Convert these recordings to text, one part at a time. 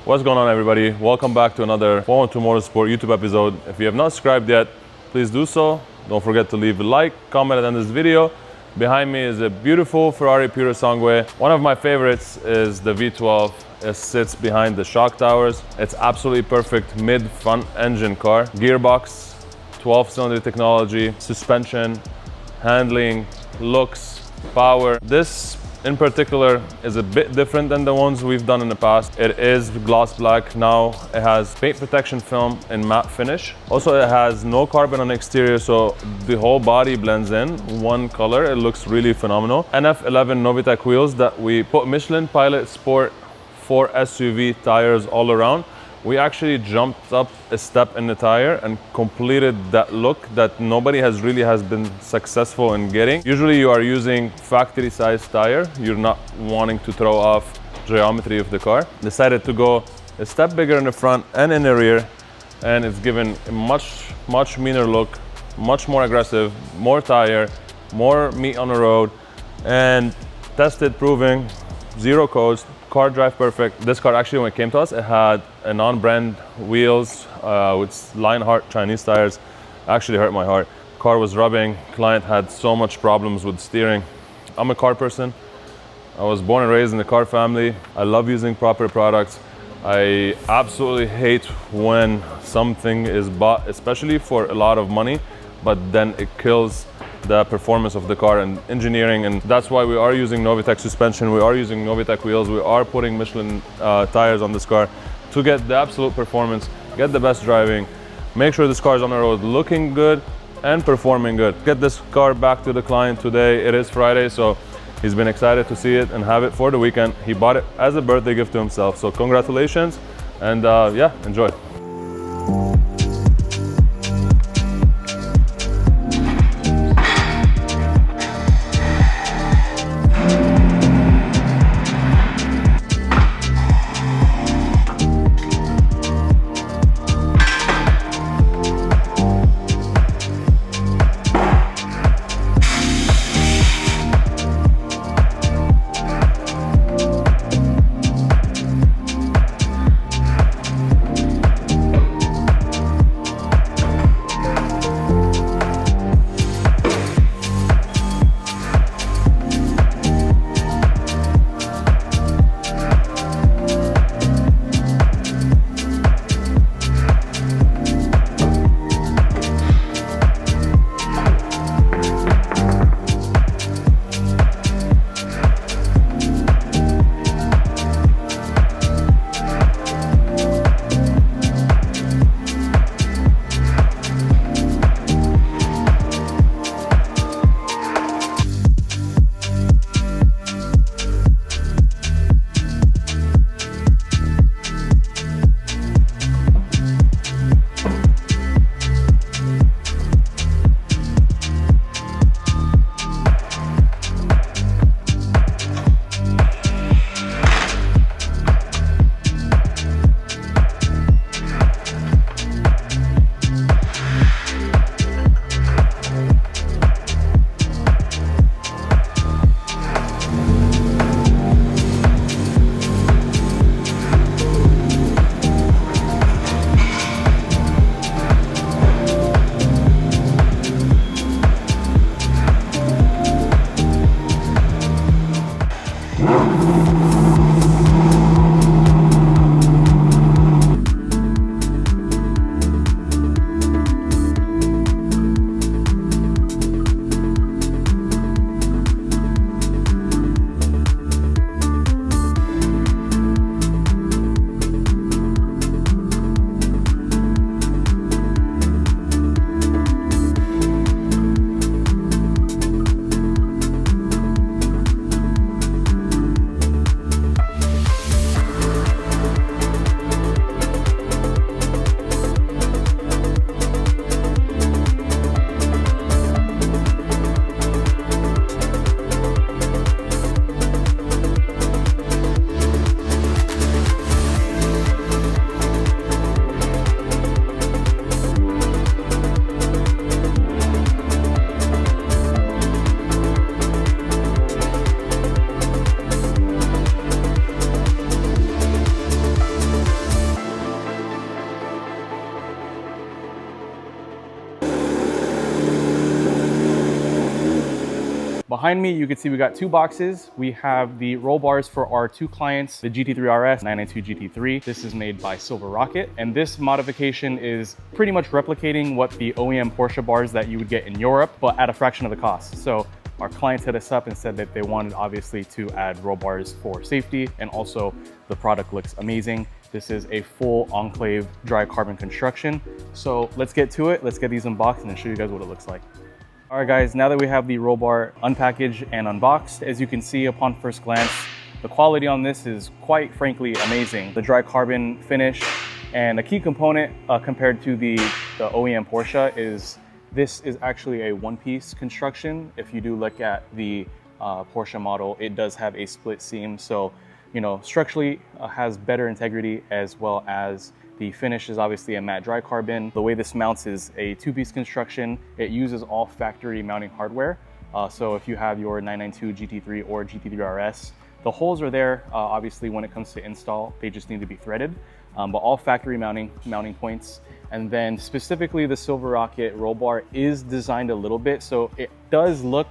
What's going on, everybody? Welcome back to another 412 Motorsport YouTube episode. If you have not subscribed yet, please do so. Don't forget to leave a like, comment on this video. Behind me is a beautiful Ferrari Purosangue. One of my favorites is the V12. It sits behind the shock towers. It's absolutely perfect mid-front engine car. Gearbox, 12-cylinder technology, suspension, handling, looks, power. This in particular is a bit different than the ones we've done in the past. It is gloss black. Now it has paint protection film in matte finish. Also, it has no carbon on the exterior, so the whole body blends in one color. It looks really phenomenal. NF11 Novitec wheels that we put Michelin Pilot Sport 4 SUV tires all around. We actually jumped up a step in the tire and completed that look that nobody has been successful in getting. Usually you are using factory size tire. You're not wanting to throw off geometry of the car. Decided to go a step bigger in the front and in the rear, and it's given a much meaner look, much more aggressive, more tire, more meat on the road, and tested, proving, zero coast. Car drive perfect. This car actually, when it came to us, it had a non-brand wheels with Lionheart Chinese tires. Actually hurt my heart. Car was rubbing. Client had so much problems with steering. I'm a car person. I was born and raised in the car family. I love using proper products. I absolutely hate when something is bought, especially for a lot of money, but then it kills the performance of the car and engineering, and that's why we are using Novitec suspension, we are using Novitec wheels, we are putting Michelin tires on this car to get the absolute performance, get the best driving, make sure this car is on the road looking good and performing good. Get this car back to the client today. It is Friday, so he's been excited to see it and have it for the weekend. He bought it as a birthday gift to himself, so congratulations, and yeah, enjoy. Behind me, you can see we got two boxes. We have the roll bars for our two clients, the GT3 RS, 992 GT3. This is made by Silver Rocket, and this modification is pretty much replicating what the OEM Porsche bars that you would get in Europe, but at a fraction of the cost. So our clients hit us up and said that they wanted obviously to add roll bars for safety, and also the product looks amazing. This is a full enclave dry carbon construction. So let's get to it. Let's get these unboxed and show you guys what it looks like. All right guys, now that we have the roll bar unpackaged and unboxed, as you can see upon first glance, the quality on this is quite frankly amazing. The dry carbon finish, and a key component compared to the OEM Porsche is this is actually a one-piece construction. If you do look at the Porsche model, it does have a split seam. So, you know, structurally has better integrity, as well as the finish is obviously a matte dry carbon. The way this mounts is a two-piece construction. It uses all factory mounting hardware. So if you have your 992 GT3 or GT3 RS, the holes are there. Obviously, when it comes to install, they just need to be threaded. But all factory mounting points. And then specifically the Silver Rocket roll bar is designed a little bit. So it does look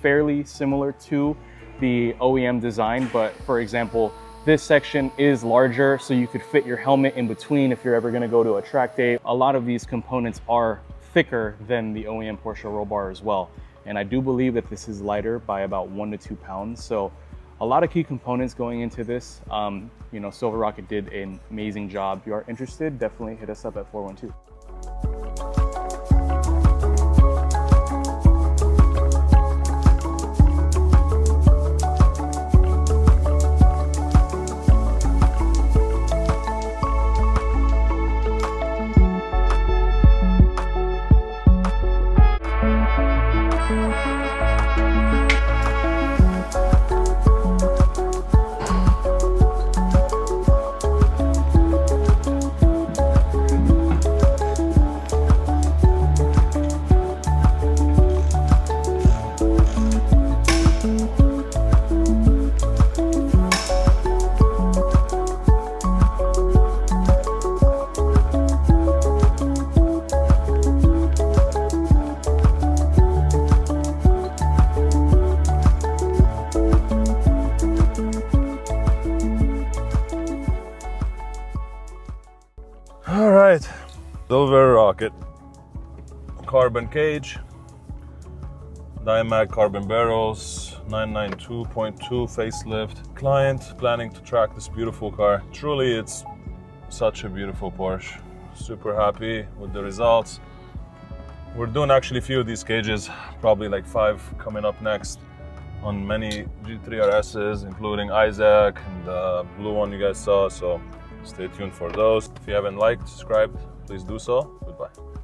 fairly similar to the OEM design. But for example, this section is larger, so you could fit your helmet in between if you're ever gonna go to a track day. A lot of these components are thicker than the OEM Porsche roll bar as well. And I do believe that this is lighter by about 1 to 2 pounds. So a lot of key components going into this. You know, Silver Rocket did an amazing job. If you are interested, definitely hit us up at 412. All right, Silver Rocket, carbon cage, DYMAG carbon barrels, 992.2 facelift. Client planning to track this beautiful car. Truly, it's such a beautiful Porsche. Super happy with the results. We're doing actually a few of these cages, probably like 5 coming up next on many GT3 RSs, including Isaac and the blue one you guys saw. So stay tuned for those. If you haven't liked, subscribed, please do so. Goodbye.